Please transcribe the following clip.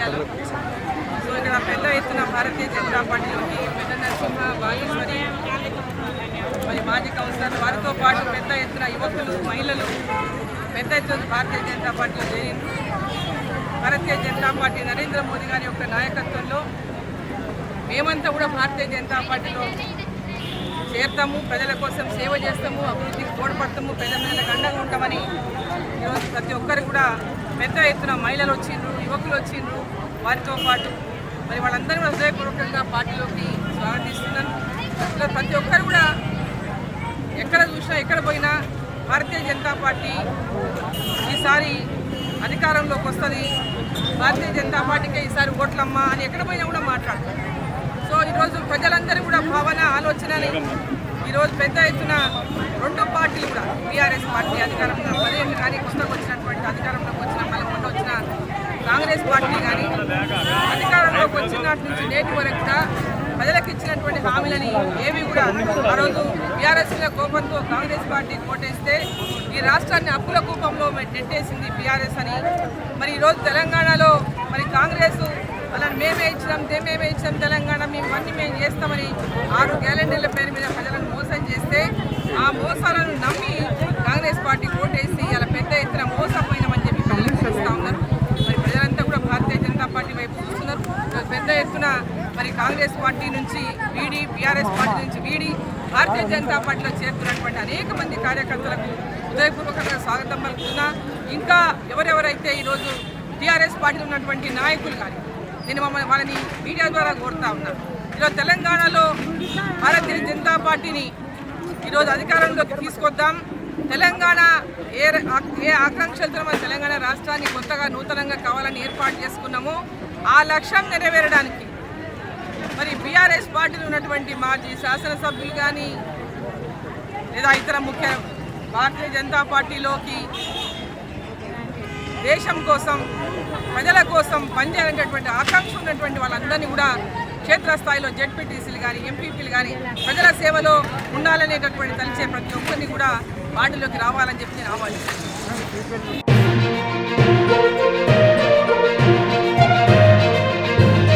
ధన్యవాదాలు. సో ఇక్కడ పెద్ద ఎత్తున భారతీయ జనతా పార్టీలోకి పెద్ద నరసింహ, బాగేశ్వరి, మరి మాజీ కౌన్సిలర్ వారితో పాటు పెద్ద ఎత్తున యువకులు, మహిళలు పెద్ద ఎత్తున భారతీయ జనతా పార్టీలో చేరింది. భారతీయ జనతా పార్టీ నరేంద్ర మోదీ గారి యొక్క నాయకత్వంలో మేమంతా కూడా భారతీయ జనతా పార్టీలో చేరుతాము, ప్రజల కోసం సేవ చేస్తాము, అభివృద్ధికి తోడ్పడతాము, ప్రజలకు అండగా ఉంటామని ఈరోజు ప్రతి ఒక్కరు కూడా పెద్ద ఎత్తున మహిళలు వచ్చిండ్రు, యువకులు వచ్చిండ్రు. వారితో పాటు మరి వాళ్ళందరూ కూడా హృదయపూర్వకంగా పార్టీలోకి స్వాగతిస్తున్నాను. ప్రతి ఒక్కరు కూడా ఎక్కడ చూసినా ఎక్కడ పోయినా భారతీయ జనతా పార్టీ ఈసారి అధికారంలోకి వస్తుంది, భారతీయ జనతా పార్టీకి ఈసారి ఓట్లమ్మ అని ఎక్కడ పోయినా కూడా మాట్లాడతారు. సో ఈరోజు ప్రజలందరూ కూడా భావన ఆలోచనని ఈరోజు పెద్ద ఎత్తున రెండు పార్టీలు కూడా టీఆర్ఎస్ పార్టీ అధికారంలో 10 ఏళ్ళు కానీ కొత్తగా వచ్చినటువంటి అధికారంలోకి వచ్చిన మళ్ళీ మొన్న వచ్చిన కాంగ్రెస్ పార్టీ కానీ అధికారంలోకి వచ్చినటి నుంచి నేటి వరకు కూడా ప్రజలకు ఇచ్చినటువంటి హామీలని ఏవి కూడా ఆ రోజు టీఆర్ఎస్ మీద కోపంతో కాంగ్రెస్ పార్టీ కోటేస్తే ఈ రాష్ట్రాన్ని అప్పుల కూపంలో నెట్టేసింది టీఆర్ఎస్ అని. మరి ఈరోజు తెలంగాణలో మరి కాంగ్రెస్ అలా మేమే ఇచ్చినాం తెలంగాణ మేమన్నీ మేము చేస్తామని 6 గ్యారెంటీల పేరు మీద ప్రజలను మోసం చేస్తే ఆ మోసాలను నమ్మి కాంగ్రెస్ పార్టీ ఓటేసి అలా పెద్ద ఎత్తున మోసపోయినామని చెప్పి ప్రజలకు తెలుస్తూ ఉన్నారు. మరి ప్రజలంతా కూడా భారతీయ జనతా పార్టీ వైపు చూస్తున్నారు. పెద్ద ఎత్తున మరి కాంగ్రెస్ పార్టీ నుంచి వీడి, టీఆర్ఎస్ పార్టీ నుంచి వీడి భారతీయ జనతా పార్టీలో చేరుతున్నటువంటి అనేక మంది కార్యకర్తలకు హృదయపూర్వకంగా స్వాగతం పలుకుతున్నా. ఇంకా ఎవరెవరైతే ఈరోజు టీఆర్ఎస్ పార్టీలో ఉన్నటువంటి నాయకులు కానీ నేను వాళ్ళని మీడియా ద్వారా కోరుతా ఉన్నాను. ఈరోజు తెలంగాణలో భారతీయ జనతా పార్టీని ఈరోజు అధికారంలోకి తీసుకొద్దాం. తెలంగాణ ఏ ఆకాంక్షలతో మన తెలంగాణ రాష్ట్రాన్ని కొత్తగా నూతనంగా కావాలని ఏర్పాటు చేసుకున్నామో ఆ లక్ష్యం నెరవేరడానికి మరి బీఆర్ఎస్ పార్టీలో ఉన్నటువంటి మాజీ శాసనసభ్యులు కానీ లేదా ఇతర ముఖ్య భారతీయ జనతా పార్టీలోకి దేశం కోసం, ప్రజల కోసం పనిచేయాలనేటువంటి ఆకాంక్ష ఉన్నటువంటి వాళ్ళందరినీ కూడా క్షేత్రస్థాయిలో జెడ్పీటీసీలు కానీ, ఎంపీపీలు కానీ ప్రజల సేవలో ఉండాలనేటటువంటి తలిచే ప్రతి ఒక్కరిని కూడా పార్టీలోకి రావాలని చెప్పి నేను ఆహ్వానిస్తాను.